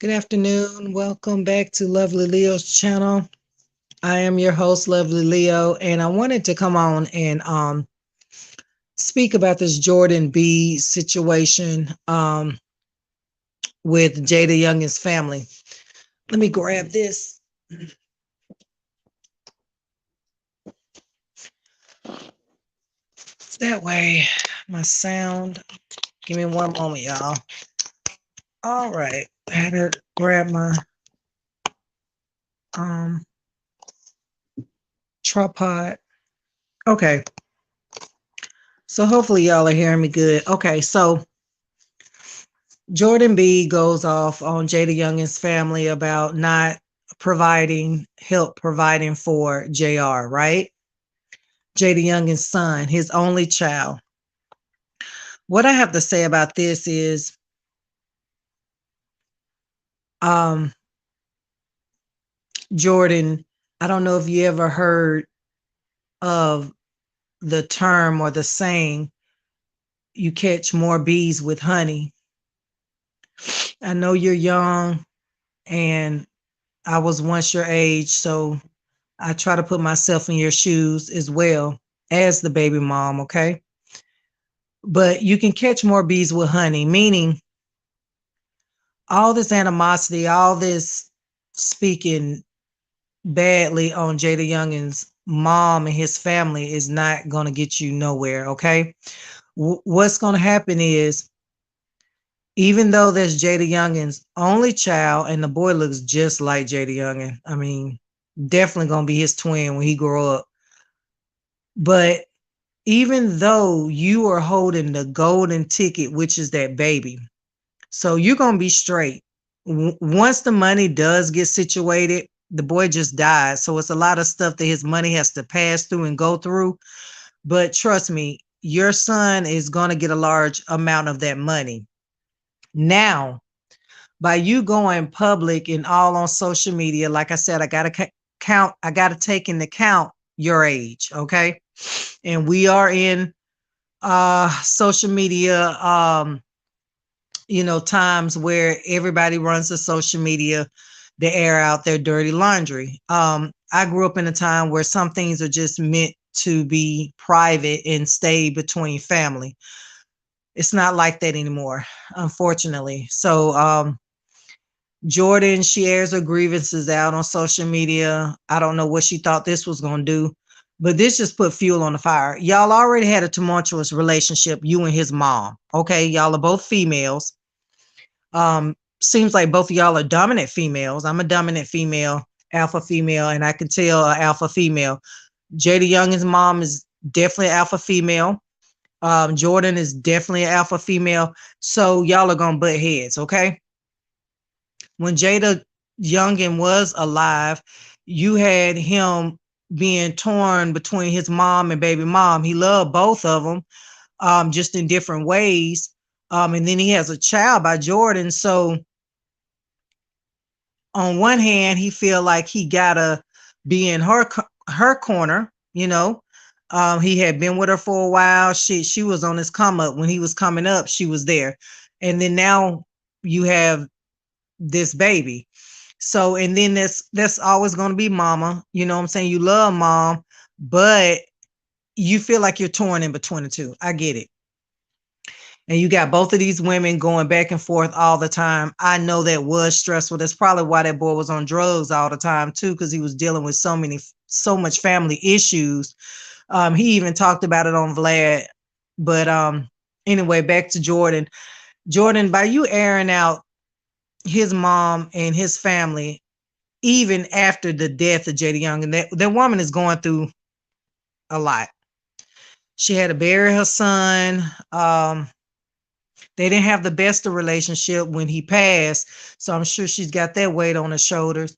Good afternoon. Welcome back to Lovely Leo's channel. I am your host, Lovely Leo, and I wanted to come on and speak about this Jordan B situation with Jada Young's family. Let me grab this. That way, my sound. Give me one moment, y'all. All right. I had to grab my um tripod. Okay. So hopefully y'all are hearing me good. Okay, so Jordan B goes off on Jada Young's family about not providing for JR, right? Jada Young's son, his only child. What I have to say about this is um Jordan, I don't know if you ever heard of the term or the saying, you catch more bees with honey. I know you're young and I was once your age, so I try to put myself in your shoes as well as the baby mom, okay? But you can catch more bees with honey, meaning all this animosity, all this speaking badly on Jada Young's mom and his family is not going to get you nowhere, okay? What's going to happen is, even though that's Jada Young's only child and the boy looks just like Jada Youngin, I mean, definitely going to be his twin when he grow up. But even though you are holding the golden ticket, which is that baby, so you're going to be straight. Once the money does get situated, the boy just dies. So it's a lot of stuff that his money has to pass through and go through. But trust me, your son is going to get a large amount of that money. Now, by you going public and all on social media, like I said, I got to I got to take into account your age, okay? And we are in social media times where everybody runs the social media to air out their dirty laundry. I grew up in a time where some things are just meant to be private and stay between family. It's not like that anymore, unfortunately. So Jordan, she airs her grievances out on social media. I don't know what she thought this was going to do, but this just put fuel on the fire. Y'all already had a tumultuous relationship, you and his mom. Okay, y'all are both females. Seems like both of y'all are dominant females. I'm a dominant female, alpha female, and I can tell an alpha female. Jada Young's mom is definitely alpha female. Jordan is definitely an alpha female. So y'all are gonna butt heads, okay? When Jada Youngin was alive, you had him being torn between his mom and baby mom. He loved both of them, just in different ways. And then he has a child by Jordan. So on one hand, he feel like he gotta be in her corner. He had been with her for a while. She was on his come up when he was coming up. She was there, and then now you have this baby. So, and then that's always going to be mama. You know what I'm saying? You love mom, but you feel like you're torn in between the two. I get it. And you got both of these women going back and forth all the time. I know that was stressful. That's probably why that boy was on drugs all the time too, because he was dealing with so much family issues. He even talked about it on Vlad. But anyway, back to Jordan. Jordan, by you airing out his mom and his family, even after the death of Jada Young, and that woman is going through a lot. She had to bury her son. They didn't have the best of relationship when he passed, so I'm sure she's got that weight on her shoulders.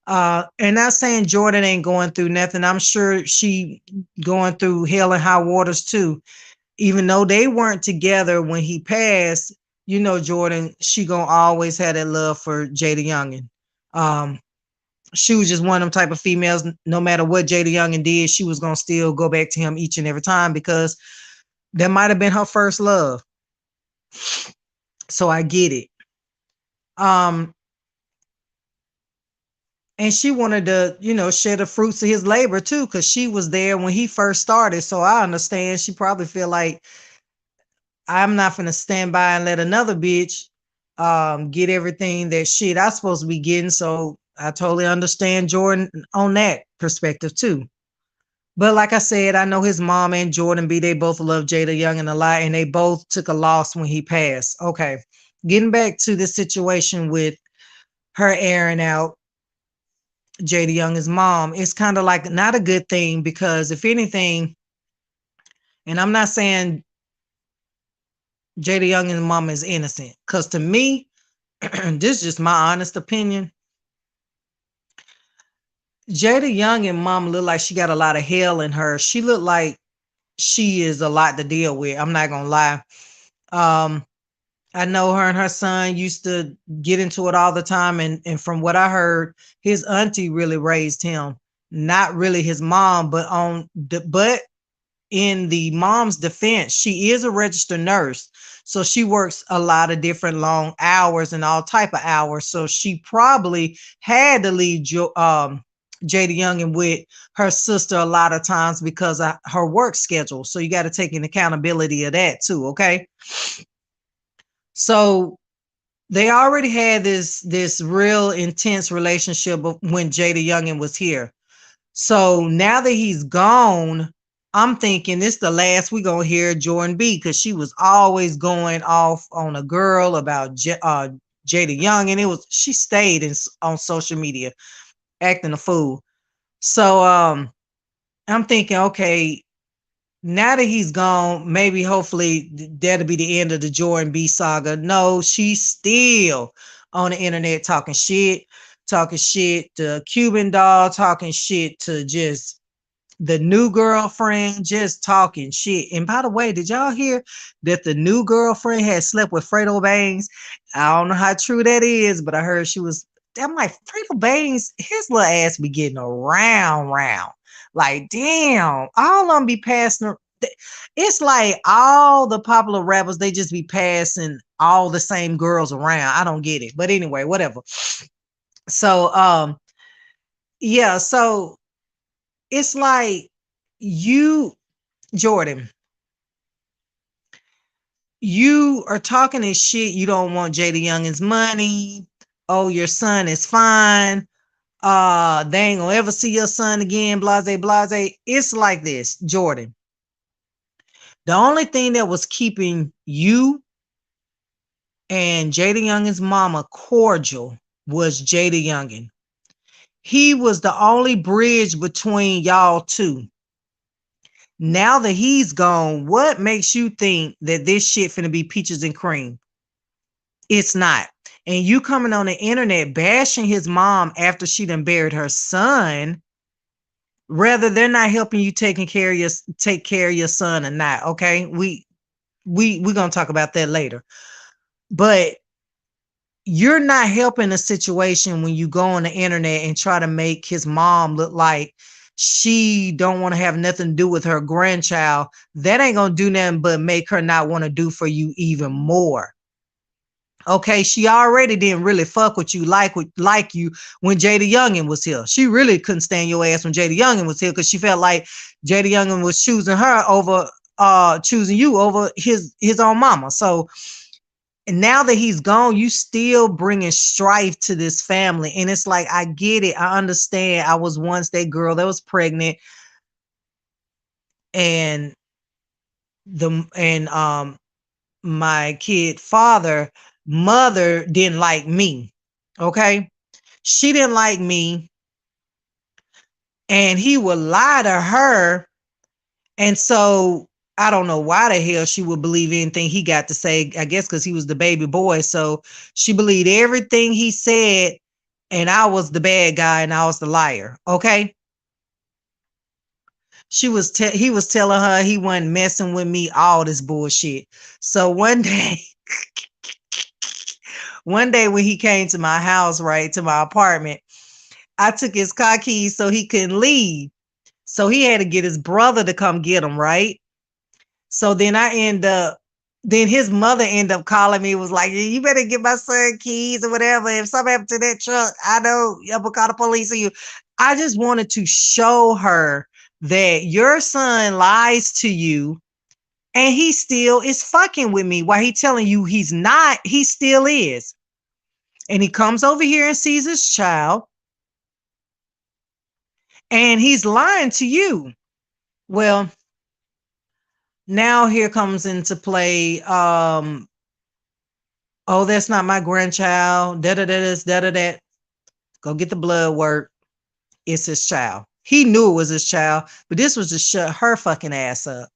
And not saying Jordan ain't going through nothing. I'm sure she going through hell and high waters too. Even though they weren't together when he passed, Jordan, she gonna always have that love for Jada Youngin. She was just one of them type of females. No matter what Jada Youngin did, she was gonna still go back to him each and every time because that might have been her first love. So I get it. and she wanted to, share the fruits of his labor too, because she was there when he first started. So I understand she probably feel like I'm not gonna stand by and let another bitch get everything that shit I supposed to be getting. So I totally understand Jordan on that perspective too. But like I said, I know his mom and Jordan B, they both love Jada Young and a lot, and they both took a loss when he passed. Okay. Getting back to the situation with her airing out Jada Young's mom, it's kind of like not a good thing, because if anything, and I'm not saying Jada Young's mom is innocent, because to me, this is just my honest opinion. Jada Young and mom look like she got a lot of hell in her. She looked like she is a lot to deal with. I'm not gonna lie. Um, I know her and her son used to get into it all the time, and from what I heard, his auntie really raised him. Not really his mom, but in the mom's defense, she is a registered nurse. So she works a lot of different long hours and all type of hours. So she probably had to leave Jada Youngin with her sister a lot of times because of her work schedule. So you got to take an accountability of that too. Okay. So they already had this real intense relationship when Jada Youngin was here. So now that he's gone, I'm thinking this the last we gonna hear Jordan B, because she was always going off on a girl about Jada Young, and she stayed on social media acting a fool. So I'm thinking, okay, now that he's gone, maybe hopefully that'll be the end of the Jordan B saga. No, she's still on the internet talking shit to Cuban Doll, talking shit to just the new girlfriend, just talking shit. And by the way, did y'all hear that the new girlfriend had slept with Fredo Bangs? I don't know how true that is, but I heard she was. I'm like, Fredo Bangs, his little ass be getting around, round. Like, damn, all of them be passing. It's like all the popular rappers, they just be passing all the same girls around. I don't get it. But anyway, whatever. So, yeah, so it's like you, Jordan, you are talking this shit. You don't want Jada Youngin's money. Oh, your son is fine. They ain't gonna ever see your son again. Blase, blase. It's like this, Jordan. The only thing that was keeping you and Jada Youngin's mama cordial was Jada Youngin. He was the only bridge between y'all two. Now that he's gone, what makes you think that this shit finna be peaches and cream? It's not. And you coming on the internet bashing his mom after she done buried her son, whether they're not helping you take care of your son or not. Okay. We're gonna talk about that later. But you're not helping the situation when you go on the internet and try to make his mom look like she don't want to have nothing to do with her grandchild. That ain't gonna do nothing but make her not want to do for you even more. Okay, she already didn't really fuck with you like you when Jada Youngin was here. She really couldn't stand your ass when Jada Youngin was here, because she felt like Jada Youngin was choosing her over choosing you over his own mama. So, and now that he's gone, you still bringing strife to this family. And it's like, I get it. I understand. I was once that girl that was pregnant, and my kid mother didn't like me. Okay. She didn't like me. And he would lie to her. And so I don't know why the hell she would believe anything he got to say. I guess because he was the baby boy. So she believed everything he said, and I was the bad guy and I was the liar. Okay. He was telling her he wasn't messing with me, all this bullshit. So one day when he came to my house, right, to my apartment, I took his car keys so he couldn't leave. So he had to get his brother to come get him, right? So then I end up Then his mother ended up calling me, was like, you better get my son keys or whatever. If something happened to that truck, I know I'm gonna call the police on you. I just wanted to show her that your son lies to you and he still is fucking with me while he telling you he's not, he still is. And he comes over here and sees his child and he's lying to you. Well, now here comes into play, oh, that's not my grandchild, da da da this, da da that. Go get the blood work. It's his child. He knew it was his child, but this was to shut her fucking ass up.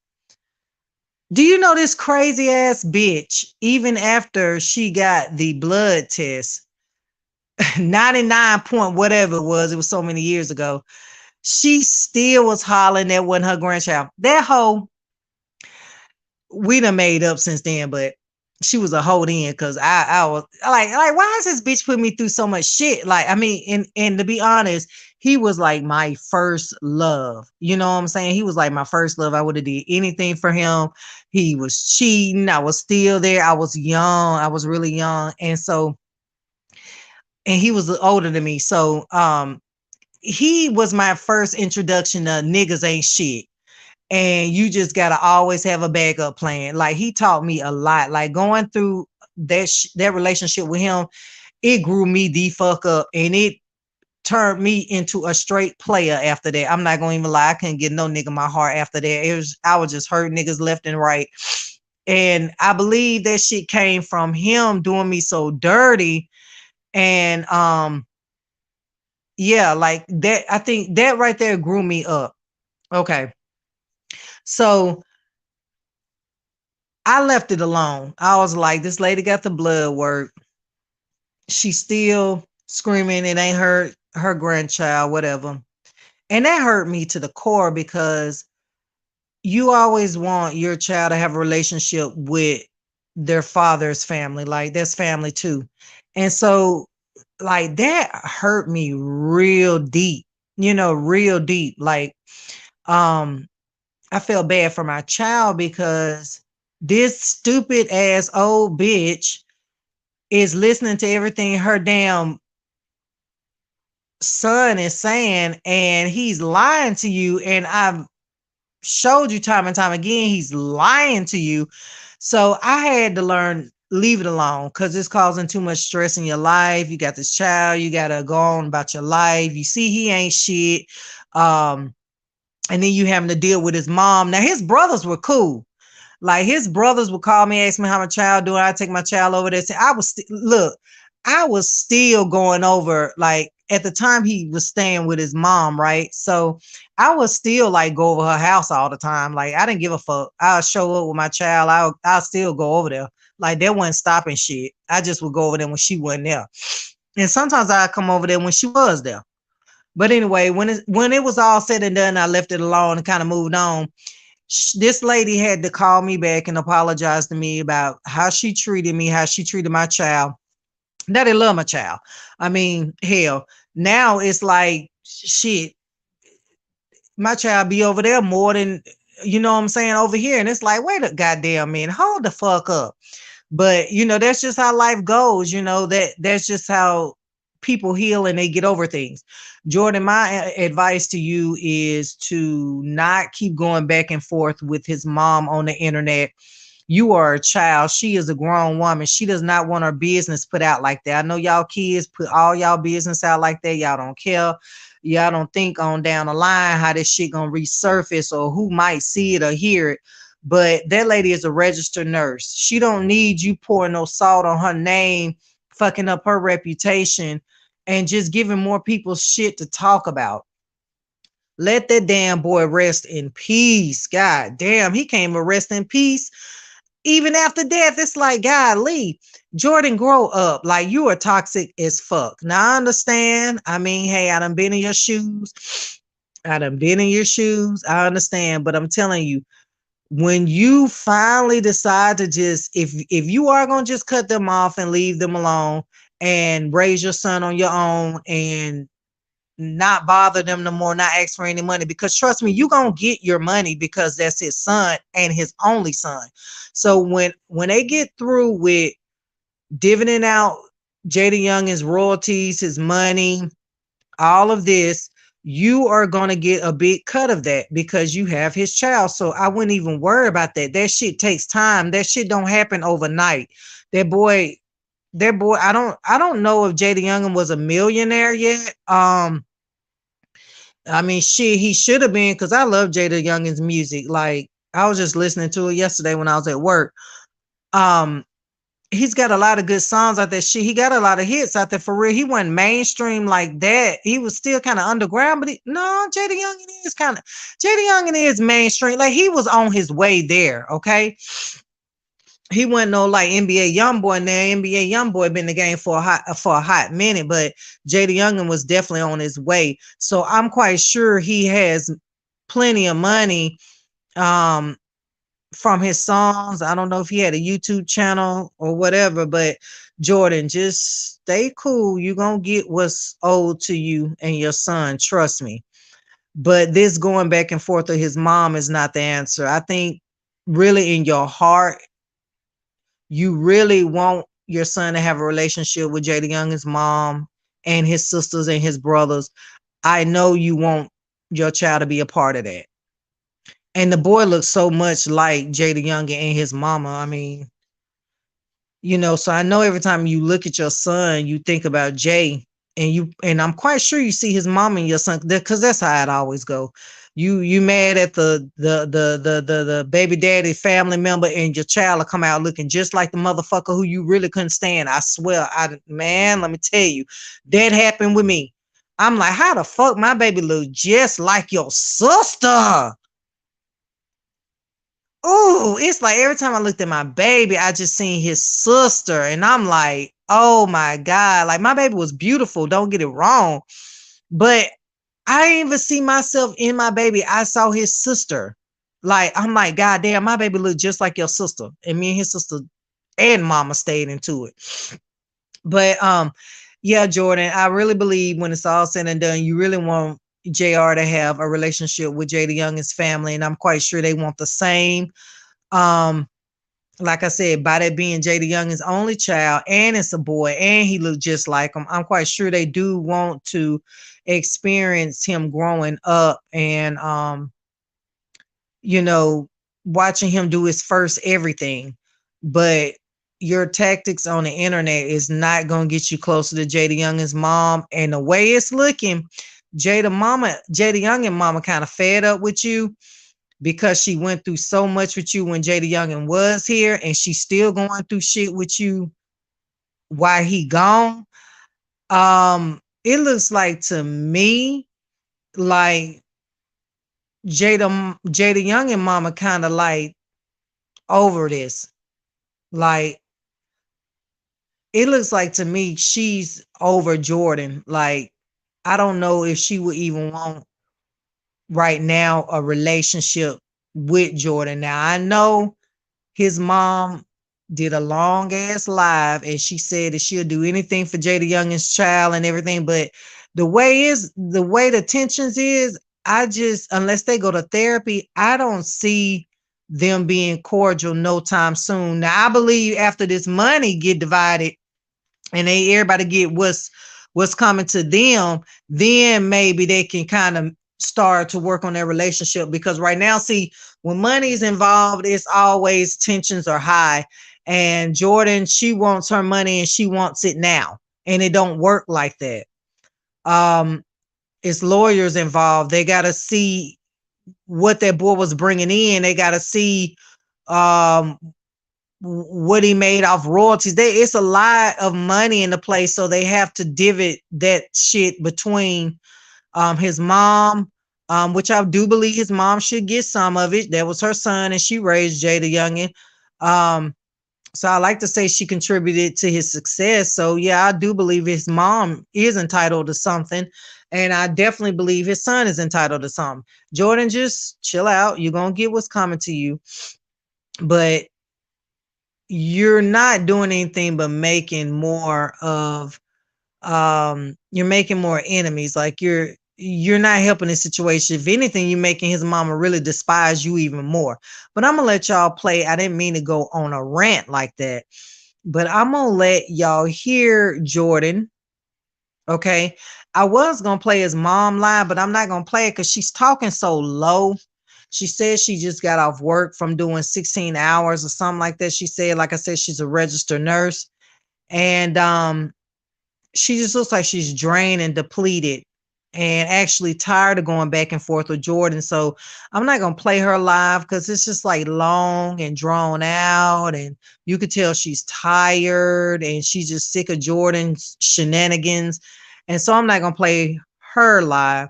Do you know this crazy ass bitch, even after she got the blood test, 99 point whatever it was so many years ago, she still was hollering that wasn't her grandchild. That hoe, we done made up since then, but she was a hoe then because I was like, why is this bitch putting me through so much shit? Like, I mean, and to be honest, he was like my first love. You know what I'm saying? He was like my first love. I would have did anything for him. He was cheating. I was still there. I was young. I was really young. And so, and he was older than me. So he was my first introduction to niggas ain't shit. And you just gotta always have a backup plan. Like he taught me a lot. Like going through that relationship with him, it grew me the fuck up, and it turned me into a straight player after that. I'm not gonna even lie, I couldn't get no nigga my heart after that. I was just hurt niggas left and right. And I believe that shit came from him doing me so dirty. And yeah, like that, I think that right there grew me up. Okay. So I left it alone. I was like, this lady got the blood work. She's still screaming it ain't her grandchild, whatever. And that hurt me to the core because you always want your child to have a relationship with their father's family. Like that's family too. And so like that hurt me real deep, real deep. Like um I felt bad for my child because this stupid ass old bitch is listening to everything her damn son is saying, and he's lying to you. And I've showed you time and time again, he's lying to you. So I had to learn, leave it alone because it's causing too much stress in your life. You got this child, you got to go on about your life. You see, he ain't shit. And then you having to deal with his mom. Now, his brothers were cool. Like his brothers would call me, ask me how my child doing. I take my child over there. I was look, I was still going over. Like at the time, he was staying with his mom, right? So I was still like go over her house all the time. Like I didn't give a fuck. I'll show up with my child. I'll still go over there. Like that wasn't stopping shit. I just would go over there when she wasn't there, and sometimes I'd come over there when she was there. But anyway, when it was all said and done, I left it alone and kind of moved on. This lady had to call me back and apologize to me about how she treated me, how she treated my child. That they love my child. I mean, hell, now it's like shit. My child be over there more than what I'm saying over here, and it's like, wait a goddamn minute, hold the fuck up. But that's just how life goes. That's just how people heal and they get over things. Jordan, my advice to you is to not keep going back and forth with his mom on the internet. You are a child. She is a grown woman. She does not want her business put out like that. I know y'all kids put all y'all business out like that. Y'all don't care. Y'all don't think on down the line how this shit gonna resurface or who might see it or hear it. But that lady is a registered nurse. She don't need you pouring no salt on her name, fucking up her reputation, and just giving more people shit to talk about. Let that damn boy rest in peace. God damn, he came to rest in peace. Even after death, it's like, golly, Jordan, grow up. Like, you are toxic as fuck. Now, I understand. I mean, hey, I done been in your shoes. I done been in your shoes. I understand. But I'm telling you, when you finally decide to just, if you are going to just cut them off and leave them alone and raise your son on your own and not bother them no more, not ask for any money, because trust me, you gonna get your money because that's his son and his only son. So when they get through with dividend out Jada Young's royalties, his money, all of this, you are going to get a big cut of that because you have his child. So I wouldn't even worry about that. That shit takes time. That shit don't happen overnight. That boy, I don't know if Jada Young was a millionaire yet. I mean, shit, he should have been, because I love Jada Young's music. Like, I was just listening to it yesterday when I was at work. Um, he's got a lot of good songs out there. Shit, he got a lot of hits out there for real. He wasn't mainstream like that. He was still kind of underground, but no, Jada Young is kind of Jada Young is mainstream. Like, he was on his way there. Okay, he wasn't no like NBA YoungBoy. Now NBA YoungBoy been in the game for a hot minute, but Jada Young was definitely on his way. So I'm quite sure he has plenty of money. Um, from his songs. I don't know if he had a YouTube channel or whatever, but Jordan, just stay cool. You're going to get what's owed to you and your son. Trust me. But this going back and forth with his mom is not the answer. I think really in your heart, you really want your son to have a relationship with Jada Young's mom and his sisters and his brothers. I know you want your child to be a part of that. And the boy looks so much like Jada Young and his mama. I mean, so I know every time you look at your son, you think about Jay, and I'm quite sure you see his mom and your son, because that's how it always go. You mad at the baby daddy family member, and your child will come out looking just like the motherfucker who you really couldn't stand. I swear, man, let me tell you, that happened with me. I'm like, how the fuck my baby look just like your sister? Oh, it's like every time I looked at my baby, I just seen his sister, and I'm like, oh my God. Like, my baby was beautiful, don't get it wrong. But I didn't even see myself in my baby. I saw his sister. Like, I'm like, God damn, my baby looked just like your sister. And me and his sister and mama stayed into it. But yeah, Jordan, I really believe when it's all said and done, you really want JR to have a relationship with Jada Young's family. And I'm quite sure they want the same. Um, like I said, by that being Jada Young's only child, and it's a boy, and he looked just like him, I'm quite sure they do want to experience him growing up and you know, watching him do his first everything. But your tactics on the internet is not gonna get you closer to Jada Young's mom. And the way it's looking, Jada Young and mama kind of fed up with you because she went through so much with you when Jada Youngin was here, and she's still going through shit with you while he gone. It looks like to me like Jada Young and mama kind of like over this. Like, it looks like to me she's over Jordan. Like, I don't know if she would even want right now a relationship with Jordan. Now I know his mom did a long ass live, and she said that she'll do anything for Jada Young's child and everything. But the way the tensions is, I just, unless they go to therapy, I don't see them being cordial no time soon. Now I believe after this money get divided and everybody get what's coming to them, then maybe they can kind of start to work on their relationship. Because right now, see, when money is involved, it's always tensions are high. And Jordan, she wants her money and she wants it now, and it don't work like that. Um, it's lawyers involved. They got to see what that boy was bringing in. They got to see um what he made off royalties. It's a lot of money in the place, so they have to divvy that shit between his mom, which I do believe his mom should get some of it. That was her son, and she raised Jada Youngin. Um, so I like to say she contributed to his success. So yeah, I do believe his mom is entitled to something, and I definitely believe his son is entitled to something. Jordan, just chill out. You're gonna get what's coming to you, but you're not doing anything but making more of you're making more enemies. Like you're not helping the situation. If anything, you're making his mama really despise you even more. But I'm gonna let y'all play. I didn't mean to go on a rant like that, but I'm gonna let y'all hear Jordan. Okay. I was gonna play his mom live, but I'm not gonna play it because she's talking so low. She said she just got off work from doing 16 hours or something like that. She said, like I said, she's a registered nurse. And she just looks like she's drained and depleted and actually tired of going back and forth with Jordan. So I'm not going to play her live because it's just like long and drawn out. And you could tell she's tired and she's just sick of Jordan's shenanigans. And so I'm not going to play her live,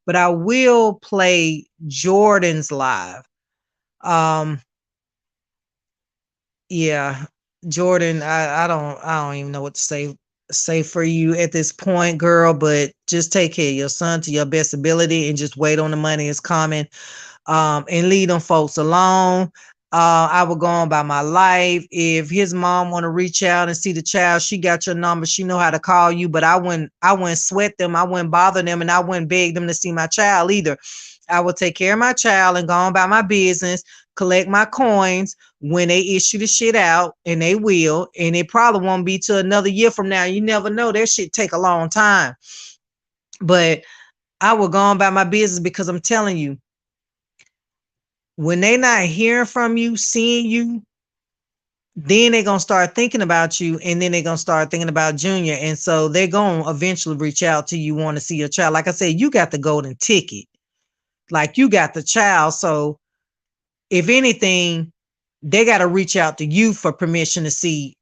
but I will play Jordan's live. Yeah, Jordan, I don't even know what to say for you at this point, girl, but just take care of your son to your best ability and just wait on the money is coming. And leave them folks alone. I will go on by my life. If his mom want to reach out and see the child, she got your number. She know how to call you, but I wouldn't sweat them. I wouldn't bother them, and I wouldn't beg them to see my child either. I will take care of my child and go on by my business, collect my coins when they issue the shit out, and they will. And it probably won't be till another year from now. You never know. That shit take a long time. But I will go on by my business because I'm telling you, when they not hearing from you, seeing you, then they're going to start thinking about you, and then they're going to start thinking about Junior. And so they're going to eventually reach out to you, want to see your child. Like I said, you got the golden ticket. Like you got the child. So if anything, they got to reach out to you for permission to see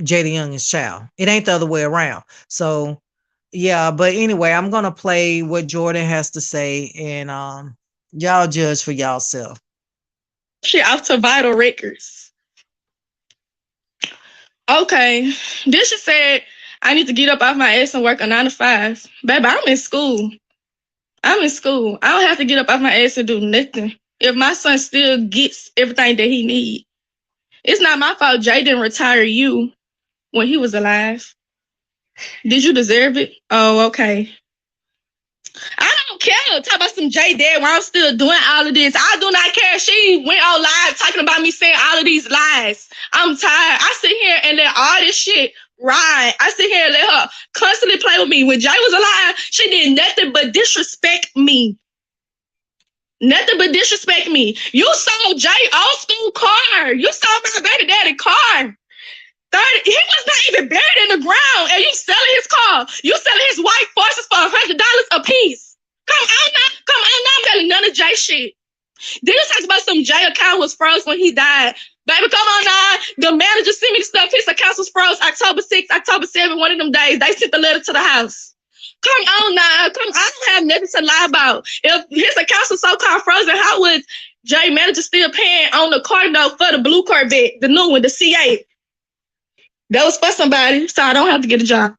Jada Young's child. It ain't the other way around. So yeah, but anyway, I'm going to play what Jordan has to say, and y'all judge for yourself. Shit off to Vital Records. Okay. This shit said I need to get up off my ass and work a 9 to 5. Baby, I'm in school. I don't have to get up off my ass and do nothing. If my son still gets everything that he needs. It's not my fault Jay didn't retire you when he was alive. Did you deserve it? Oh, okay. I don't care. Talk about some Jay dad while I'm still doing all of this. I do not care. She went on live talking about me saying all of these lies. I'm tired. I sit here and let all this shit ride. I sit here and let her constantly play with me. When Jay was alive, she did nothing but disrespect me. Nothing but disrespect me. You sold Jay old school car. You sold my baby daddy car. 30, he was not even buried in the ground, and you selling his car. You selling his white forces for $100 a piece. Come on now, I'm telling none of Jay shit. Then you talk about some Jay account was froze when he died. Baby, come on now. The manager sent me the stuff. His account was froze October 6th, October 7th, one of them days. They sent the letter to the house. Come on now. I don't have nothing to lie about. If his account was so-called frozen, how was Jay manager still paying on the car note for the blue Corvette, the new one, the C8? That was for somebody, so I don't have to get a job.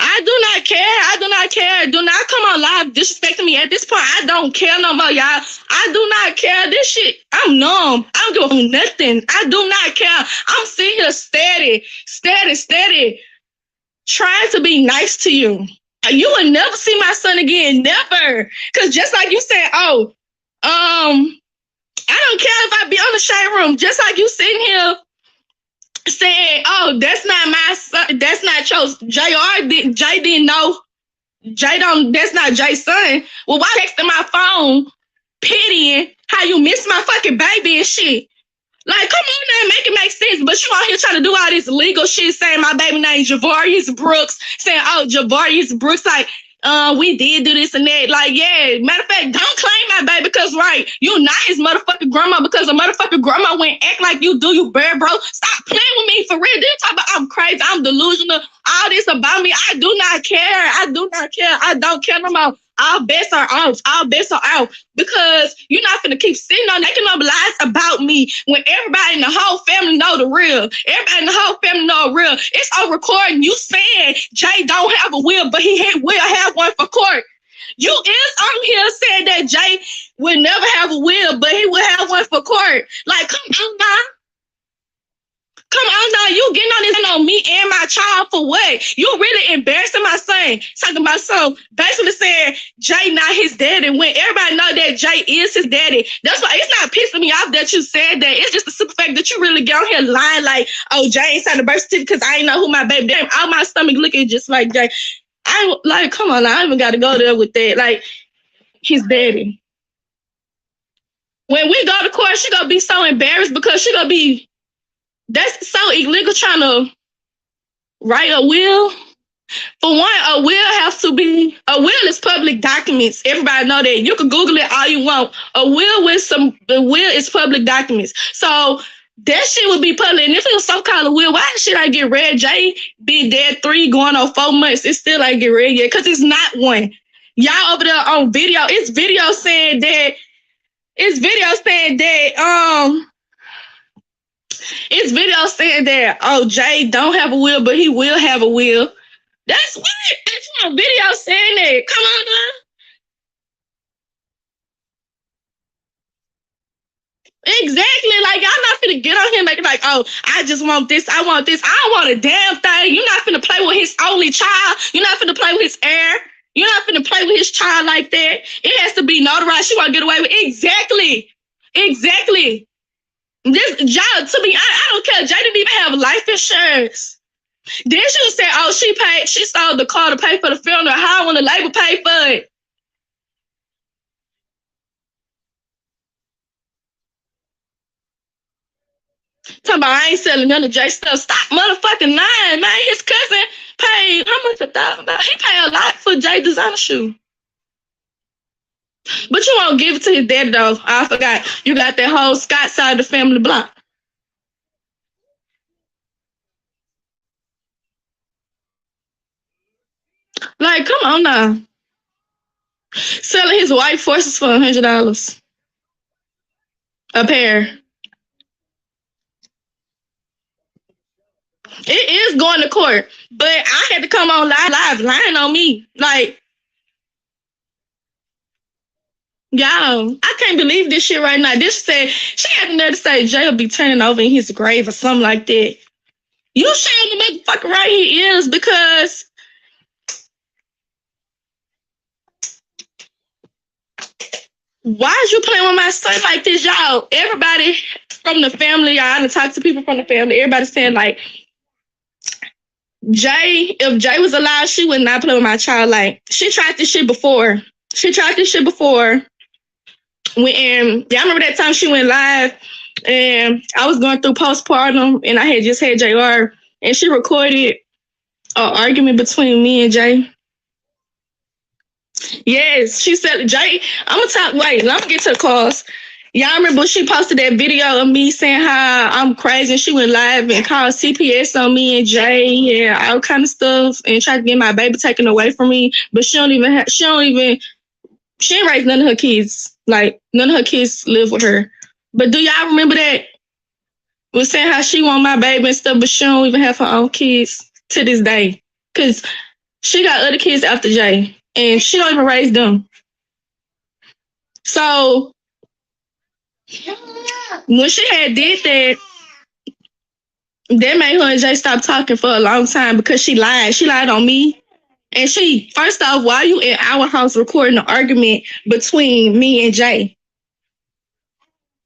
I do not care. I do not care. Do not come on live disrespecting me. At this point, I don't care no more, y'all. I do not care. This shit, I'm numb. I don't give a nothing. I do not care. I'm sitting here steady, trying to be nice to you. You will never see my son again. Never. Because just like you said, I don't care if I be on the shade room. Just like you sitting here saying, oh, that's not my son. That's not yours. Jay didn't know. That's not Jay's son. Well, why texting my phone pitying how you miss my fucking baby and shit? Like, come on now, make it make sense. But you out here trying to do all this legal shit, saying my baby name Javarius Brooks, saying, oh, Javarius Brooks, like, we did do this and that. Like, yeah, matter of fact, don't claim my baby because, right, you not his motherfucking grandma because a motherfucking grandma went act like you do, you bear, bro. Stop playing with me for real. Then talk about I'm crazy, I'm delusional, all this about me. I do not care. I don't care no more. All bets are off. All bets are out because you're not gonna keep sitting on making up lies about me when everybody in the whole family know the real. Everybody in the whole family know the real. It's on recording. You saying Jay don't have a will, but he will have one for court. You is on here saying that Jay would never have a will, but he would have one for court. Like, come on now. Come on now, you getting on this on me and my child for what? You really embarrassing my son. Talking about son, basically saying Jay not his daddy when everybody know that Jay is his daddy. That's why it's not pissing me off that you said that. It's just the simple fact that you really get on here lying like, oh, Jay ain't signed the birth certificate because I ain't know who my baby daddy. All my stomach looking just like Jay. I like, come on, I even got to go there with that. Like, his daddy. When we go to court, she gonna be so embarrassed because she gonna be. That's so illegal trying to write a will. For one, a will is public documents. Everybody know that. You can Google it all you want. A will is public documents. So that shit would be public. And if it was some kind of will, why should I get read? Jay be dead 3 going on 4 months. It still ain't get read yet because it's not one. Y'all over there on video, it's video saying that oh, Jay don't have a will, but he will have a will. That's what. That's one video saying that. Come on now. Exactly. Like, y'all not finna get on him making like, oh, I just want this. I want this. I don't want a damn thing. You're not finna play with his only child. You're not finna play with his heir. You're not finna play with his child like that. It has to be notarized. She want to get away with it. Exactly. This job to me, I don't care. Jay didn't even have life insurance. Then she said, oh, she sold the car to pay for the funeral. How when the label pay for it? Talking about I ain't selling none of Jay stuff. Stop motherfucking lying, man. His cousin paid how much $1,000? He paid a lot for Jay designer shoe. But you won't give it to his daddy though. I forgot. You got that whole Scott side of the family block. Like, come on now. Selling his white forces for $100 a pair. It is going to court, but I had to come on live lying on me. Like, y'all, I can't believe this shit right now. This said she had the nerve to say Jay will be turning over in his grave or something like that. You showing the motherfucker right he is because why is you playing with my son like this, y'all? Everybody from the family, y'all, I done talked to people from the family. Everybody saying like, Jay, if Jay was alive, she would not play with my child. Like, she tried this shit before. When y'all remember that time she went live and I was going through postpartum and I had just had JR and she recorded an argument between me and Jay. Yes, she said, Jay, I'm gonna get to the calls. Y'all remember she posted that video of me saying how I'm crazy and she went live and called CPS on me and Jay and all kind of stuff and tried to get my baby taken away from me. But she ain't raised none of her kids. Like, none of her kids live with her. But do y'all remember that? Was saying how she want my baby and stuff, but she don't even have her own kids to this day. Because she got other kids after Jay. And she don't even raise them. So, when she had did that, that made her and Jay stop talking for a long time because she lied. She lied on me. And first off, why you in our house recording an argument between me and Jay?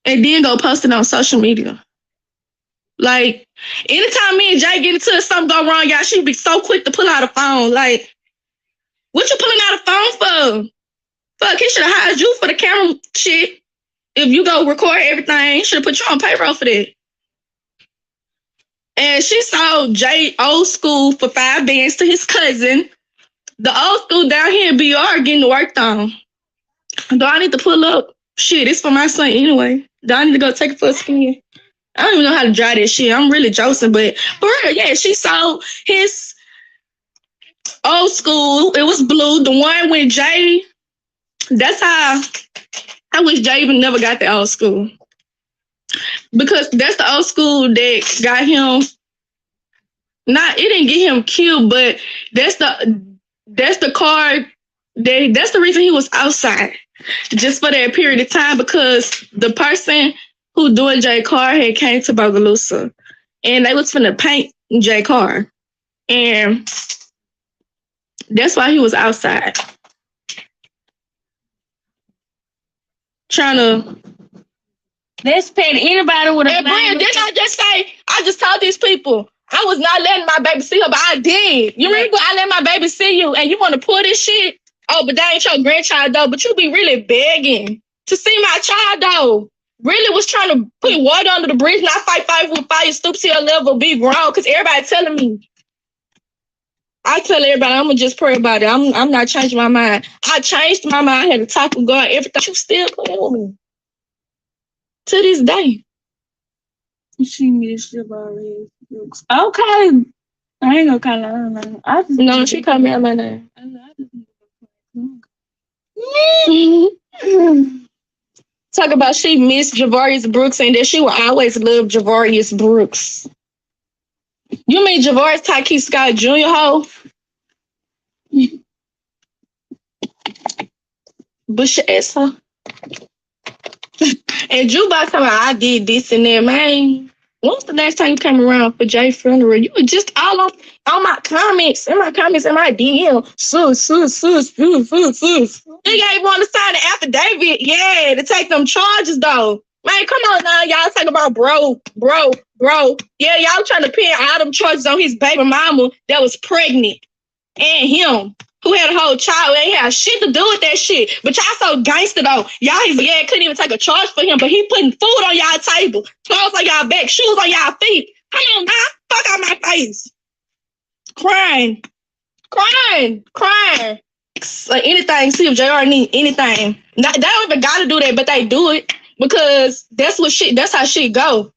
And then go post it on social media. Like, anytime me and Jay get into something go wrong, y'all, she be so quick to pull out a phone. Like, what you pulling out a phone for? Fuck, he should have hired you for the camera shit. If you go record everything, he should have put you on payroll for that. And she sold Jay old school for $5 to his cousin. The old school down here in BR getting worked on. Do I need to pull up? Shit, it's for my son anyway. Do I need to go take it for a spin? I don't even know how to drive that shit. I'm really joking, but for real, yeah, she sold his old school. It was blue. The one with Jay. That's how I wish Jay even never got the old school. Because that's the old school that got him. It didn't get him killed, but that's the car That's the reason he was outside, just for that period of time, because the person who doing J. Carr had came to Bogalusa, and they was finna paint J. Carr, and that's why he was outside trying to. Let's pay anybody with a. And Brian, didn't I just say? I just told these people I was not letting my baby see her, but I did. You remember I let my baby see you, and you want to pull this shit? Oh, but that ain't your grandchild though. But you be really begging to see my child though. Really was trying to put water under the bridge, not fight with fire, stoop to your level, be grown. Cause everybody telling me. I tell everybody I'm gonna just pray about it. I'm not changing my mind. I changed my mind. I had to talk with God. Everything. You still playing with me to this day. She missed your already. Okay. I ain't gonna call her name. No, she called me out my name. Talk about she missed Javarius Brooks and that she will always love Javarius Brooks. You mean Javarius Tyke Scott Jr. ho? Bush ass her. And Juba talking about I did this and that, man. When was the last time you came around for Jay's funeral? You were just all on my comments, in my DM. Sus. They ain't want to sign the affidavit, yeah, to take them charges though. Man, come on now, y'all talking about bro. Yeah, y'all trying to pin all them charges on his baby mama that was pregnant and him, who had a whole child, ain't had shit to do with that shit. But y'all so gangster though. Y'all, couldn't even take a charge for him, but he putting food on y'all table, clothes on y'all back, shoes on y'all feet. Come on, now, fuck out my face. Crying. Like anything, see if JR need anything. They don't even gotta do that, but they do it because that's how shit go.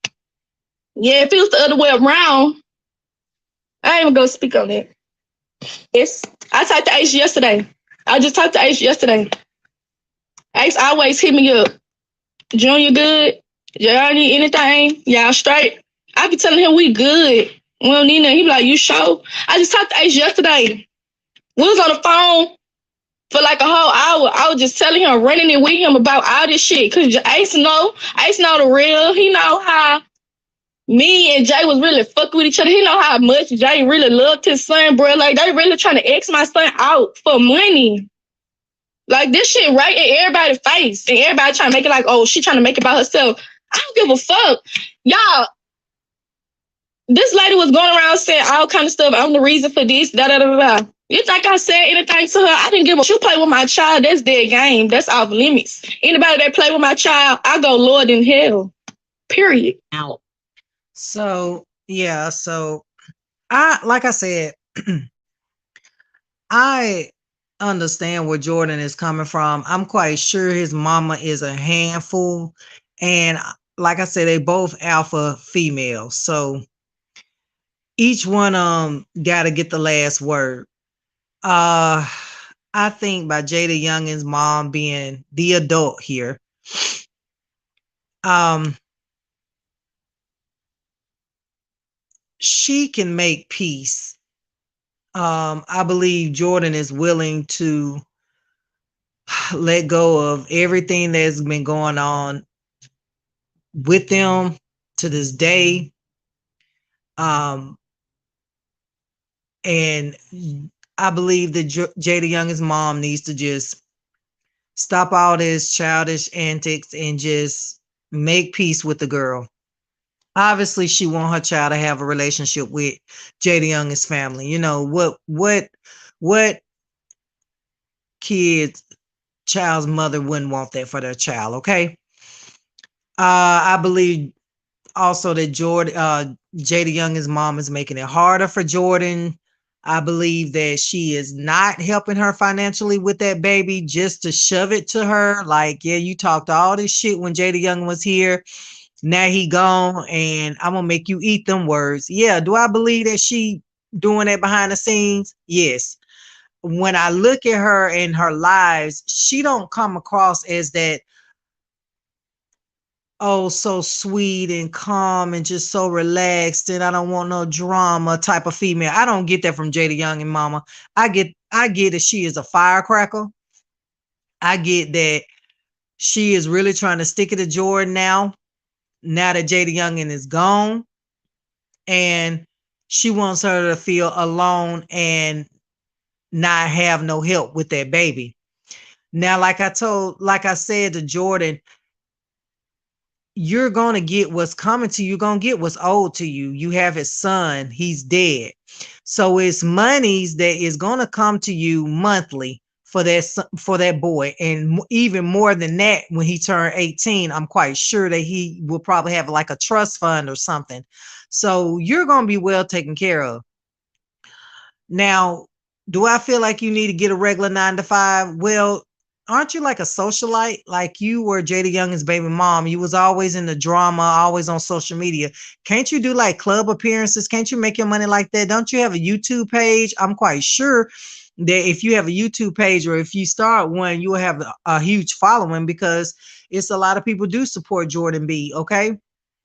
Yeah, if it was the other way around, I ain't even gonna speak on that. Yes, I talked to Ace yesterday. I just talked to Ace yesterday. Ace always hit me up. Junior good? Y'all need anything? Y'all straight? I be telling him we good. We don't need nothing. He be like, you sure? I just talked to Ace yesterday. We was on the phone for like a whole hour. I was just telling him, running it with him about all this shit. Cause Ace know the real. He know how me and Jay was really fucking with each other. He know how much Jay really loved his son, bro. Like, they really trying to X my son out for money. Like, this shit right in everybody's face. And everybody trying to make it like, oh, she trying to make it by herself. I don't give a fuck. Y'all, this lady was going around saying all kind of stuff. I'm the reason for this, da-da-da-da. You think I said anything to her? I didn't give a you play with my child. That's their game. That's off limits. Anybody that play with my child, I go lower than hell. Period. Out. So, yeah. So, like I said, I understand where Jordan is coming from. I'm quite sure his mama is a handful. And like I said, they both alpha females. So, each one got to get the last word. I think by Jada Youngin's mom being the adult here, she can make peace. I believe Jordan is willing to let go of everything that's been going on with them to this day. And I believe that Jada Youngin's mom needs to just stop all this childish antics and just make peace with the girl. Obviously, she wants her child to have a relationship with Jada Youngin's family. You know, what child's mother wouldn't want that for their child, okay? I believe also that Jada Youngin's mom is making it harder for Jordan. I believe that she is not helping her financially with that baby just to shove it to her. Like, yeah, you talked all this shit when Jada Youngin was here. Now he gone and I'm going to make you eat them words. Yeah. Do I believe that she doing that behind the scenes? Yes. When I look at her and her lives, she don't come across as that oh, so sweet and calm and just so relaxed, and I don't want no drama type of female. I don't get that from Jada Young and Mama. I get that she is a firecracker. I get that she is really trying to stick it to Jordan now that Jada Youngin is gone, and she wants her to feel alone and not have no help with that baby. Now, like I said to Jordan, you're going to get what's coming to you. You're going to get what's owed to you. You have his son, he's dead. So it's monies that is going to come to you monthly for that boy, and even more than that when he turned 18. I'm quite sure that he will probably have like a trust fund or something. So you're going to be well taken care of. Now, do I feel like you need to get a regular 9 to 5? Well, aren't you like a socialite? Like you were Jada Young's baby mom. You was always in the drama, always on social media. Can't you do like club appearances? Can't you make your money like that? Don't you have a YouTube page? I'm quite sure that if you have a YouTube page, or if you start one, you will have a huge following, because it's a lot of people do support Jordan B. Okay.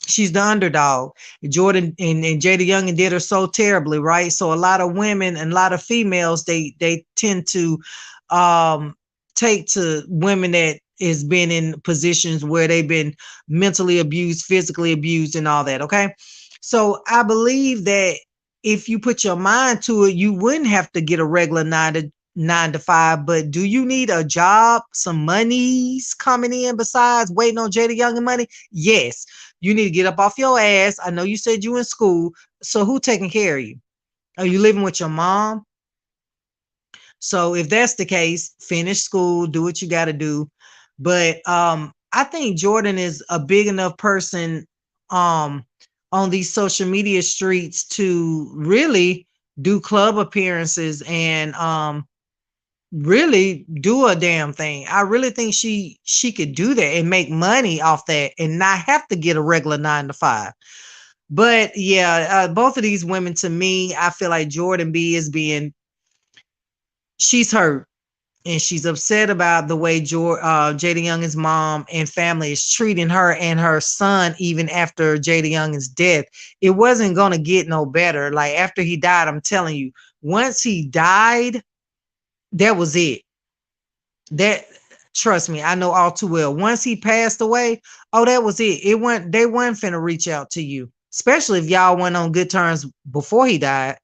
She's the underdog. Jordan and Jada Young did her so terribly, right? So a lot of women and a lot of females, they tend to um take to women that has been in positions where they've been mentally abused, physically abused, and all that. Okay. So I believe that if you put your mind to it, you wouldn't have to get a regular 9 to 5. But do you need a job, some monies coming in besides waiting on Jada Young and money? Yes. You need to get up off your ass. I know you said you in school. So who taking care of you? Are you living with your mom? So if that's the case, finish school, do what you got to do. But I think Jordan is a big enough person um on these social media streets to really do club appearances and really do a damn thing. I really think she could do that and make money off that and not have to get a regular 9 to 5. But yeah, both of these women, to me, I feel like Jordan B is she's hurt, and she's upset about the way Jada Young's mom and family is treating her and her son, even after Jada Young's death. It wasn't gonna get no better. Like after he died, I'm telling you, once he died, that was it. That, trust me, I know all too well. Once he passed away, oh, that was it. They weren't finna reach out to you, especially if y'all went on good terms before he died.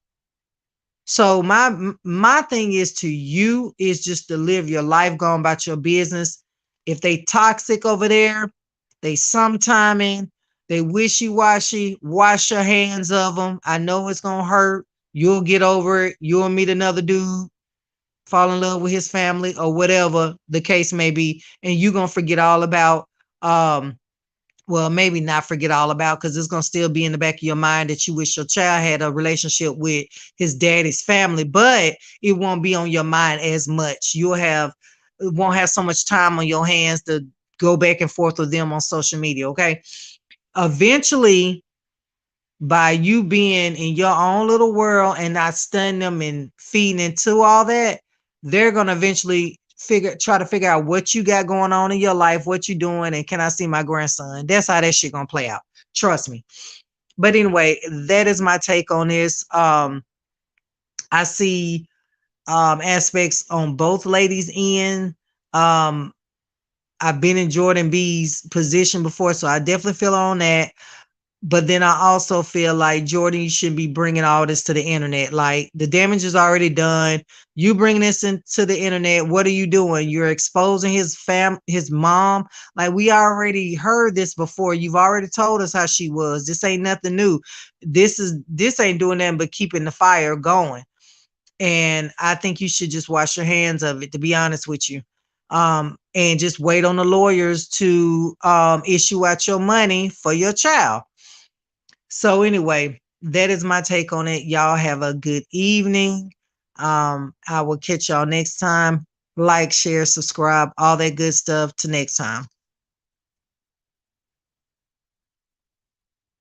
So my thing is to you is just to live your life, going about your business. If they toxic over there, they sometiming, they wishy-washy, wash your hands of them. I know it's gonna hurt. You'll get over it. You'll meet another dude, fall in love with his family, or whatever the case may be, and you're gonna forget all about well, maybe not forget all about, because it's going to still be in the back of your mind that you wish your child had a relationship with his daddy's family, but it won't be on your mind as much. Won't have so much time on your hands to go back and forth with them on social media. Okay. Eventually, by you being in your own little world and not studying them and feeding into all that, they're going to eventually try to figure out what you got going on in your life, what you're doing, and can I see my grandson? That's how that shit gonna play out. Trust me. But anyway, that is my take on this. I see aspects on both ladies' end. I've been in Jordan B's position before, so I definitely feel on that. But then I also feel like, Jordan, you shouldn't be bringing all this to the internet. Like, the damage is already done. You bring this into the internet. What are you doing? You're exposing his mom. Like, we already heard this before. You've already told us how she was. This ain't nothing new. This ain't doing nothing but keeping the fire going. And I think you should just wash your hands of it, to be honest with you. And just wait on the lawyers to issue out your money for your child. So anyway, that is my take on it. Y'all have a good evening. I will catch y'all next time. Like, share, subscribe, all that good stuff. Till next time.